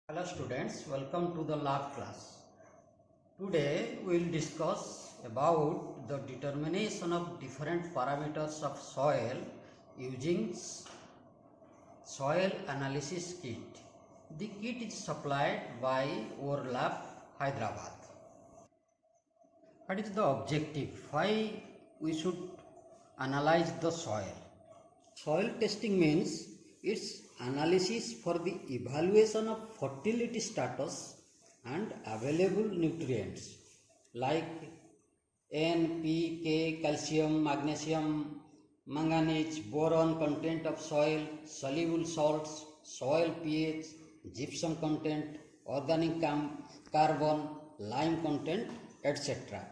Hello students, welcome to the lab class. Today we will discuss about the determination of different parameters of soil using soil analysis kit. The kit is supplied by Overlap Hyderabad. What is the objective? Why we should analyze the soil? Soil testing means its analysis for the evaluation of fertility status and available nutrients like N, P, K, calcium, magnesium, manganese, boron content of soil, soluble salts, soil pH, gypsum content, organic carbon, lime content, etc.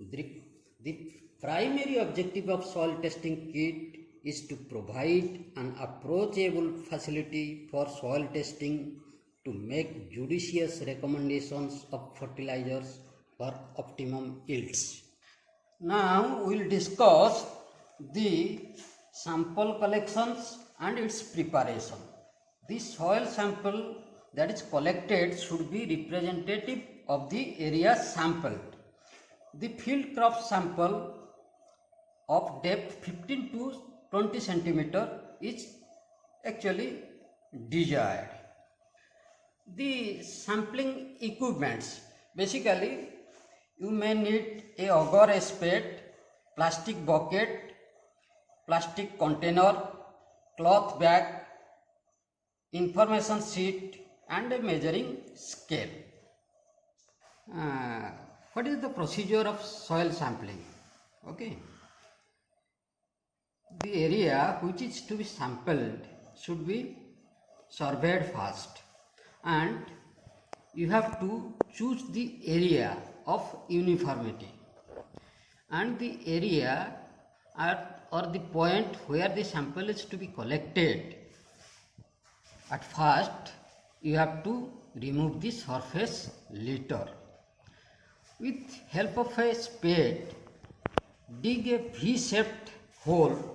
The primary objective of soil testing kit is to provide an approachable facility for soil testing to make judicious recommendations of fertilizers for optimum yields. Now we will discuss the sample collections and its preparation. The soil sample that is collected should be representative of the area sampled. The field crop sample of depth 15 to 20 centimeter is actually desired. The sampling equipments, basically you may need a auger spade, plastic bucket, plastic container, cloth bag, information sheet and a measuring scale. What is the procedure of soil sampling? Okay. The area which is to be sampled should be surveyed first, and you have to choose the area of uniformity, and the area or the point where the sample is to be collected. At first you have to remove the surface litter. With help of a spade, dig a V-shaped hole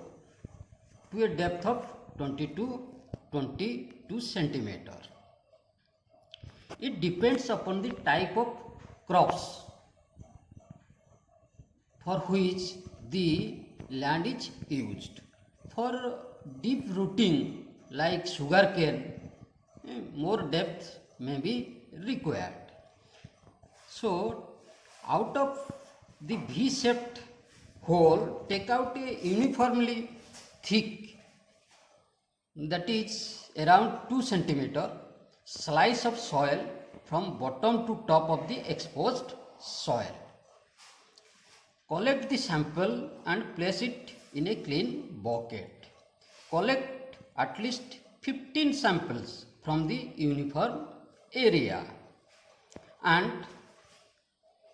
to a depth of 20 to 22 centimeter. It depends upon the type of crops for which the land is used. For deep rooting like sugarcane, more depth may be required. So out of the V-shaped hole, take out a uniformly thick, that is around 2 centimeter, slice of soil from bottom to top of the exposed soil. Collect the sample and place it in a clean bucket. Collect at least 15 samples from the uniform area and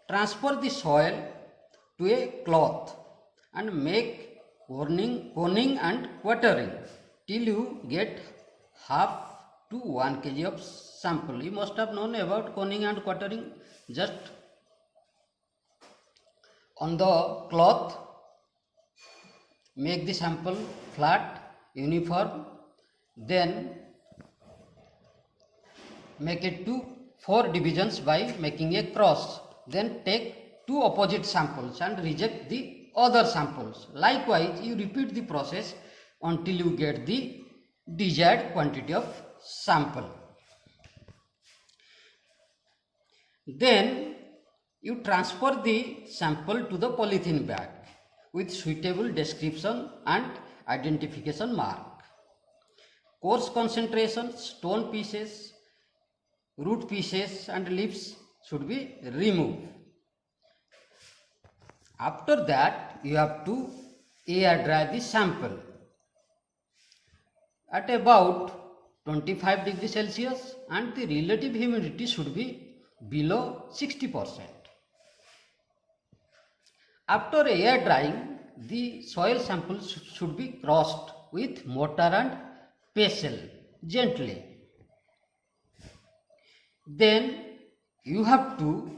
transfer the soil to a cloth and make coning and quartering till you get half to 1 kg of sample. You must have known about coning and quartering. Just on the cloth, make the sample flat, uniform, then make it to 4 divisions by making a cross. Then take 2 opposite samples and reject the other samples. Likewise, you repeat the process until you get the desired quantity of sample. Then you transfer the sample to the polythene bag with suitable description and identification mark. Coarse concentration, stone pieces, root pieces and leaves should be removed. After that, you have to air dry the sample at about 25 degrees Celsius, and the relative humidity should be below 60%. After air drying, the soil sample should be crossed with mortar and pestle gently. Then you have to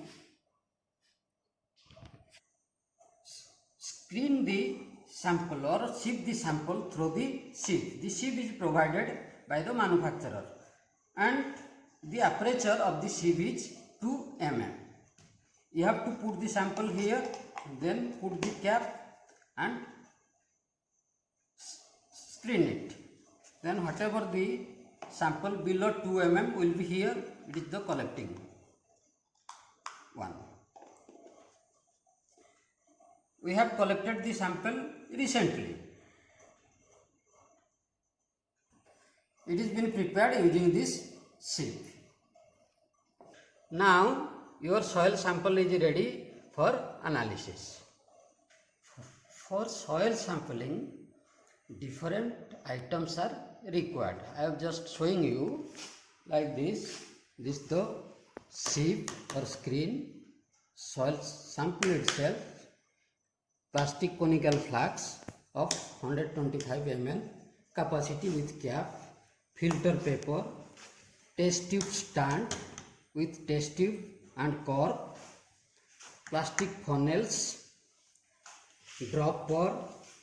screen the sample or sieve the sample through the sieve. The sieve is provided by the manufacturer, and the aperture of the sieve is 2 mm. You have to put the sample here, then put the cap and screen it. Then whatever the sample below 2 mm will be here, it is the collecting one. We have collected the sample recently. It is been prepared using this sieve. Now your soil sample is ready for analysis. For soil sampling, different items are required. I have just showing you like this. This is the sieve or screen, soil sample itself, plastic conical flask of 125 ml capacity with cap, filter paper, test tube stand with test tube and cork, plastic funnels, dropper,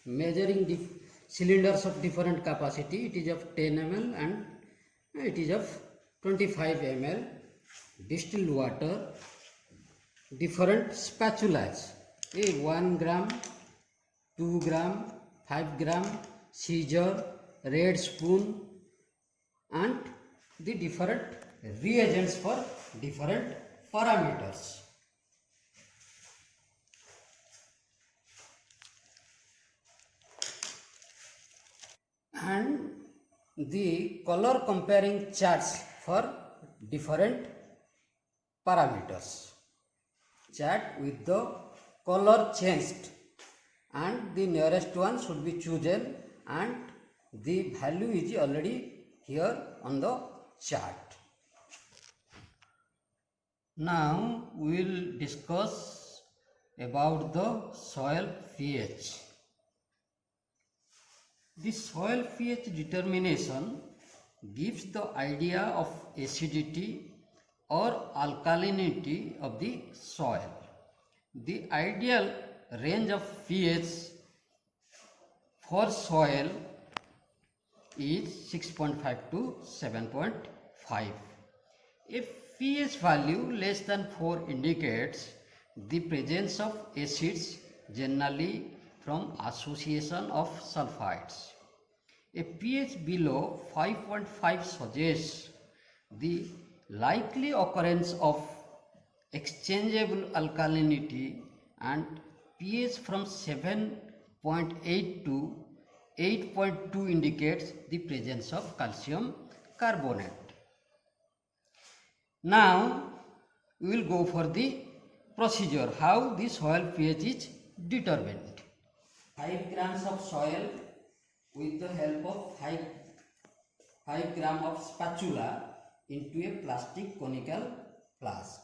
measuring cylinders of different capacity. It is of 10 ml and it is of 25 ml, distilled water, different spatulas, 1 gram, 2 gram, 5 gram, scissor, red spoon, and the different reagents for different parameters. And the color comparing charts for different parameters. Chart with the color changed and the nearest one should be chosen, and the value is already here on the chart. Now we will discuss about the soil pH. The soil pH determination gives the idea of acidity or alkalinity of the soil. The ideal range of pH for soil is 6.5 to 7.5. If pH value less than 4 indicates the presence of acids, generally from association of sulfides. A pH below 5.5 suggests the likely occurrence of exchangeable alkalinity, and pH from 7.8 to 8.2 indicates the presence of calcium carbonate. Now we will go for the procedure how the soil pH is determined. 5 grams of soil with the help of 5 gram of spatula into a plastic conical flask.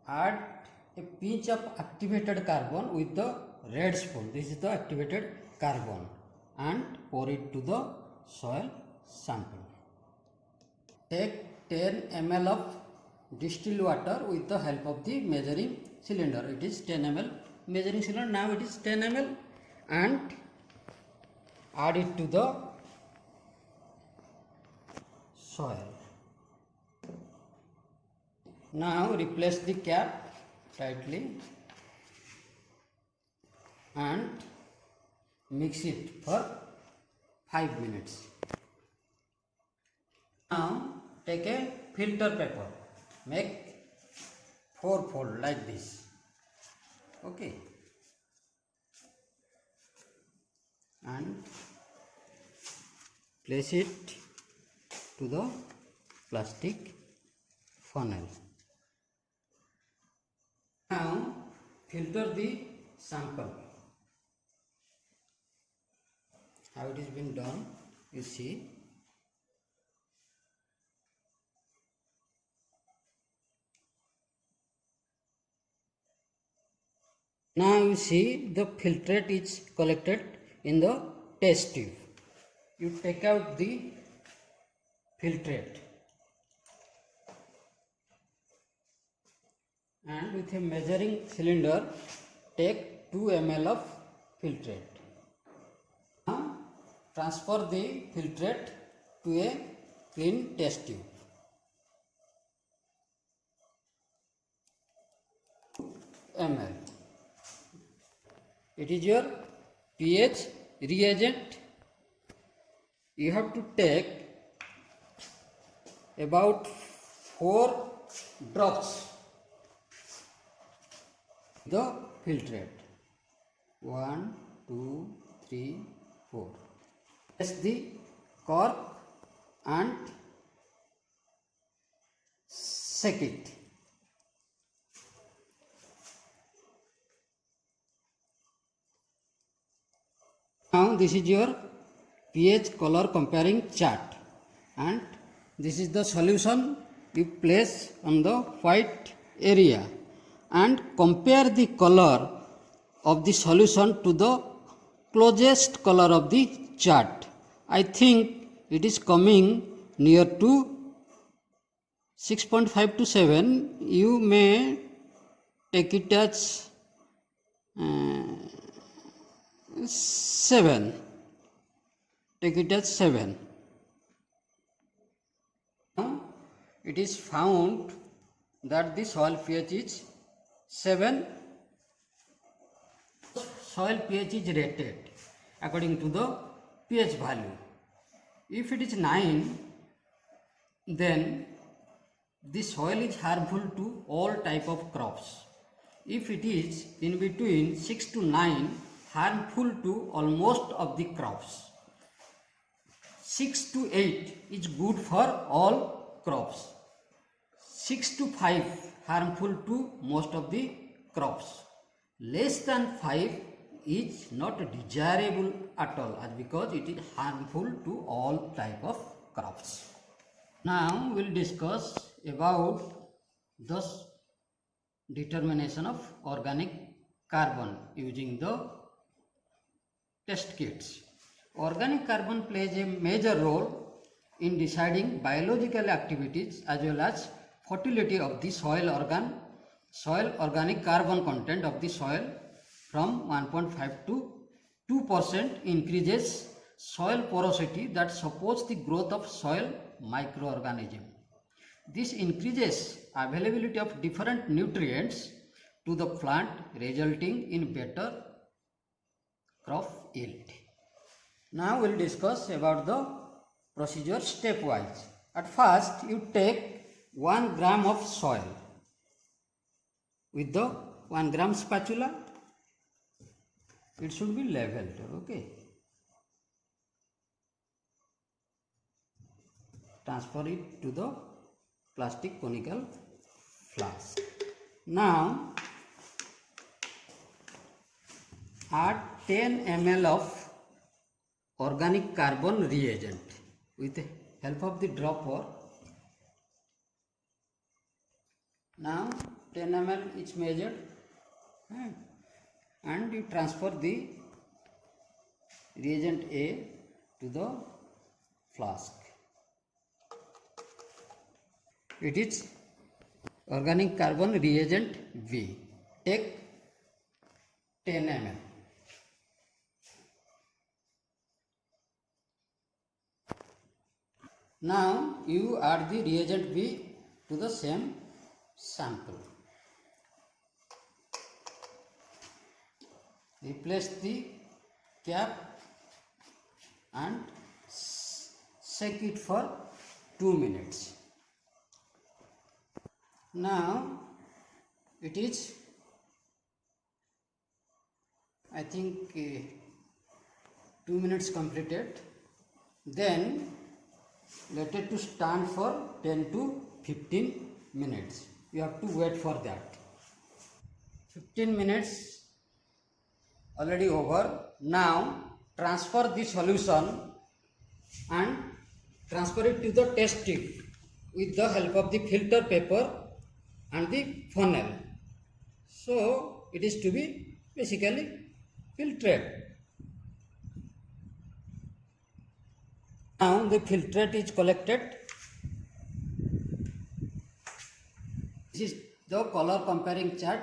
Add a pinch of activated carbon with the red spoon. This is the activated carbon, and pour it to the soil sample. Take 10 ml of distilled water with the help of the measuring cylinder. It is 10 ml measuring cylinder. Now it is 10 ml, and add it to the soil. Now replace the cap tightly and mix it for 5 minutes. Now take a filter paper, make 4 fold like this. Okay, and place it to the plastic funnel. Now filter the sample. How it has been done, you see. Now you see the filtrate is collected in the test tube. You take out the filtrate and with a measuring cylinder take 2 ml of filtrate. Now transfer the filtrate to a clean test tube. ml. It is your pH reagent. You have to take about 4 drops the filtrate. 1, 2, 3, 4. Press the cork and shake it. Now this is your pH color comparing chart, and this is the solution you place on the white area and compare the color of the solution to the closest color of the chart. I think it is coming near to 6.5 to 7. You may take it as 7. Take it as 7. Now it is found that the soil pH is 7. Soil pH is rated according to the pH value. If it is 9, then the soil is harmful to all type of crops. If it is in between 6 to 9, harmful to almost of the crops. 6 to 8 is good for all crops. 6 to 5 harmful to most of the crops. Less than 5 is not desirable at all, as because it is harmful to all type of crops. Now we will discuss about the determination of organic carbon using the test kits. Organic carbon plays a major role in deciding biological activities as well as fertility of the soil organic carbon content of the soil from 1.5 to 2% increases soil porosity that supports the growth of soil microorganisms. This increases availability of different nutrients to the plant, resulting in better crop yield. Now we will discuss about the procedure stepwise. At first, you take 1 gram of soil with the 1 gram spatula. It should be leveled, okay. Transfer it to the plastic conical flask. Now add 10 ml of organic carbon reagent with the help of the dropper. Now 10 ml is measured and you transfer the reagent A to the flask. It is organic carbon reagent V. Take 10 ml. Now you add the reagent V to the same sample. Replace the cap and shake it for 2 minutes. Now it is, I think, 2 minutes completed. Then let it to stand for 10 to 15 minutes. You have to wait for that. 15 minutes already over. Now transfer the solution and transfer it to the test tube with the help of the filter paper and the funnel. So it is to be basically filtered. Now the filtrate is collected. This is the color comparing chart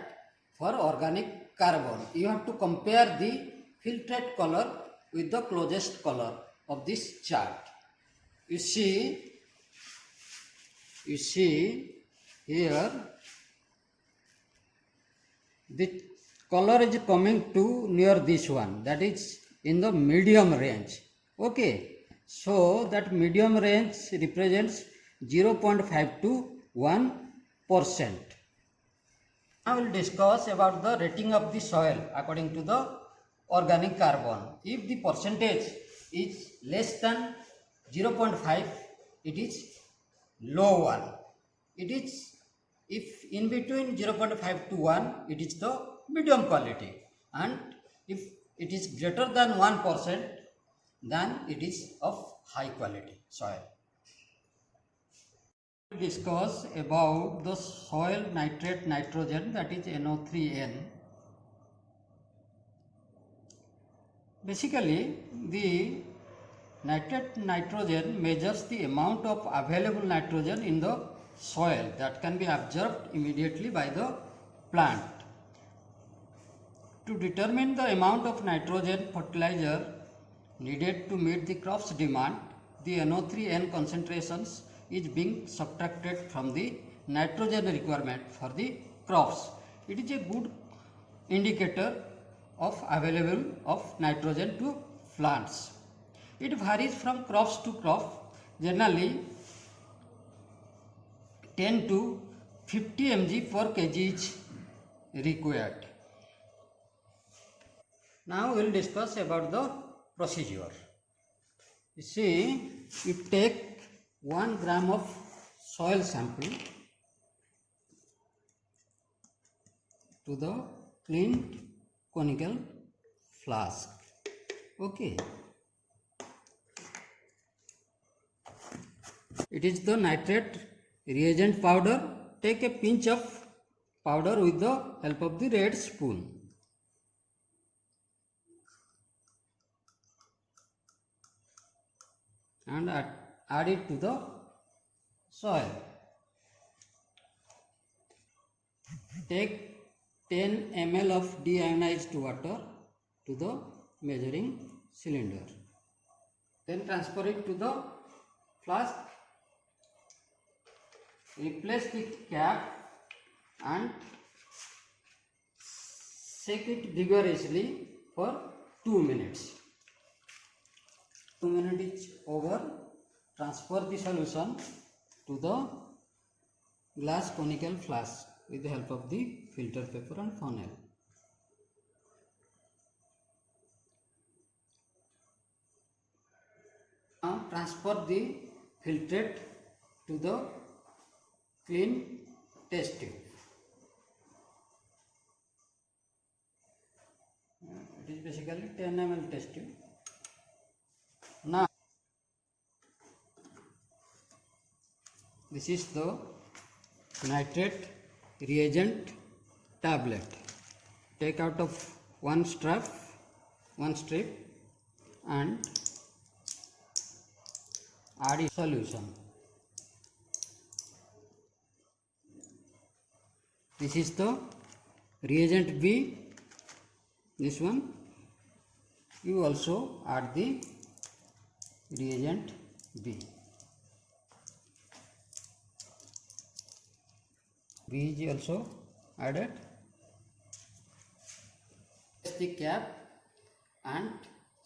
for organic carbon. You have to compare the filtrate color with the closest color. of this chart. You see here the color is coming to near this one, that is in the medium range. Okay, so that medium range represents 0.5 to 1%. Now we will discuss about the rating of the soil according to the organic carbon. If the percentage is less than 0.5, it is low one. It is, if in between 0.5 to 1, it is the medium quality, and if it is greater than 1%, then it is of high quality soil. We discuss about the soil nitrate nitrogen, that is NO3N. Basically, the nitrate nitrogen measures the amount of available nitrogen in the soil that can be absorbed immediately by the plant. To determine the amount of nitrogen fertilizer needed to meet the crop's demand, the NO3N concentrations is being subtracted from the nitrogen requirement for the crops. It is a good indicator of available of nitrogen to plants. It varies from crops to crop. Generally 10 to 50 mg per kg is required. Now we will discuss about the procedure. You see, you take 1 gram of soil sample to the cleaned conical flask. Okay. It is the nitrate reagent powder. Take a pinch of powder with the help of the red spoon. And add it to the soil. Take 10 ml of deionized water to the measuring cylinder. Then transfer it to the flask. Replace the cap and shake it vigorously for 2 minutes. 2 minutes is over. Transfer the solution to the glass conical flask with the help of the filter paper and funnel. Now transfer the filtrate to the clean test tube. It is basically 10 ml test tube. Now this is the nitrate reagent tablet. Take out of one strip and add a solution. This is the reagent B. This one, you also add the reagent B. B is also added. Press the cap and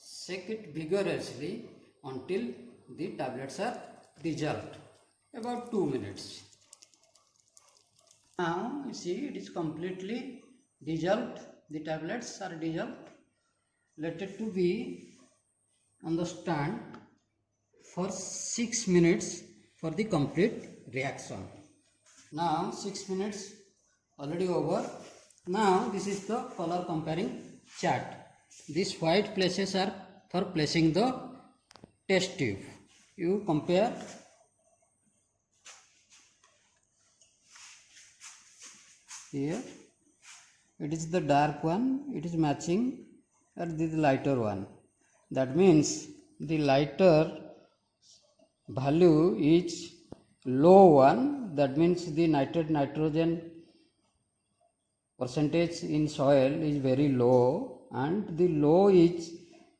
shake it vigorously until the tablets are dissolved. About 2 minutes. Now you see it is completely dissolved. The tablets are dissolved. Let it to be on the stand for 6 minutes for the complete reaction. Now 6 minutes already over. Now this is the color comparing chart. These white places are for placing the test tube. You compare here. It is the dark one, it is matching, and this is the lighter one. That means the lighter value is low one. That means the nitrate nitrogen percentage in soil is very low, and the low is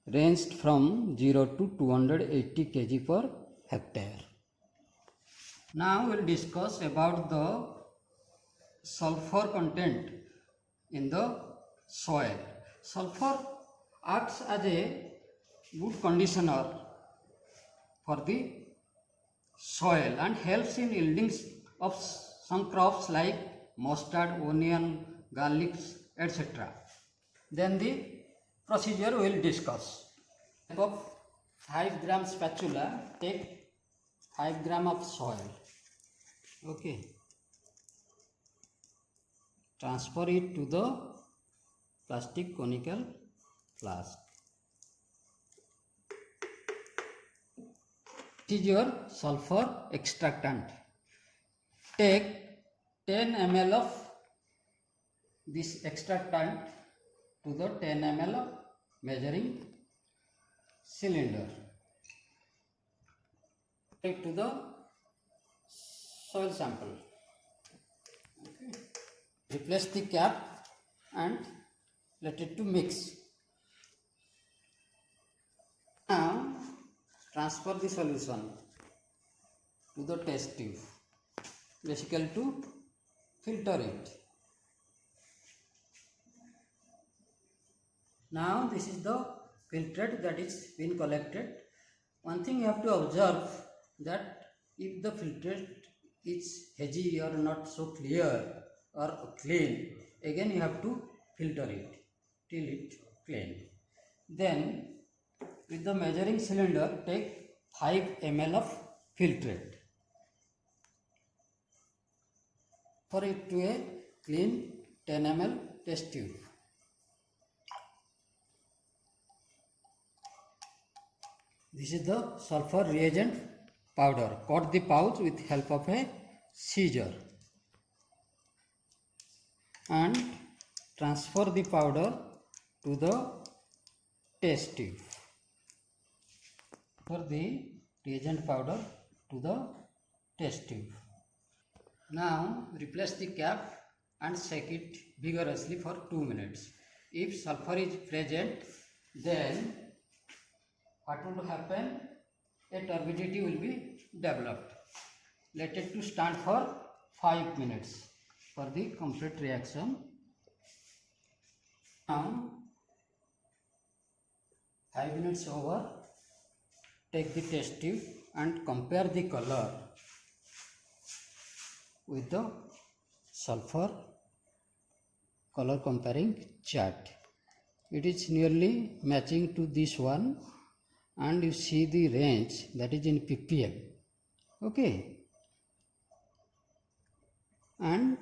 ranged from 0 to 280 kg per hectare. Now we will discuss about the sulfur content in the soil. Sulfur acts as a good conditioner for the soil and helps in yielding of some crops like mustard, onion, garlic, etc. Then the procedure we will discuss. Of 5 gram spatula, take 5 gram of soil. Okay. Transfer it to the plastic conical flask. This is your sulfur extractant. Take 10 ml of this extractant to the 10 ml of measuring cylinder. Take to the soil sample. Okay. Replace the cap and let it to mix. Now transfer the solution to the test tube, basically to filter it. Now this is the filtrate that is been collected. One thing you have to observe, that if the filtrate is hazy or not so clear or clean, again you have to filter it till it clean. Then with the measuring cylinder, take 5 ml of filtrate for it to a clean 10 ml test tube. This is the sulfur reagent powder. Cut the pouch with help of a scissor and transfer the powder to the test tube. For the reagent powder to the test tube. Now replace the cap and shake it vigorously for 2 minutes. If sulfur is present, then what will happen? A turbidity will be developed. Let it to stand for 5 minutes for the complete reaction. Now 5 minutes over. Take the test tube and compare the color with the sulfur color comparing chart. It is nearly matching to this one, and you see the range that is in ppm. Okay, and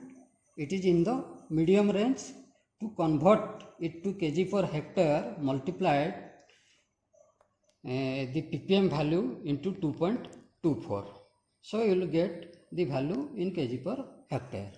it is in the medium range. To convert it to kg per hectare, multiplied the ppm value into 2.24. So you will get the value in kg per hectare.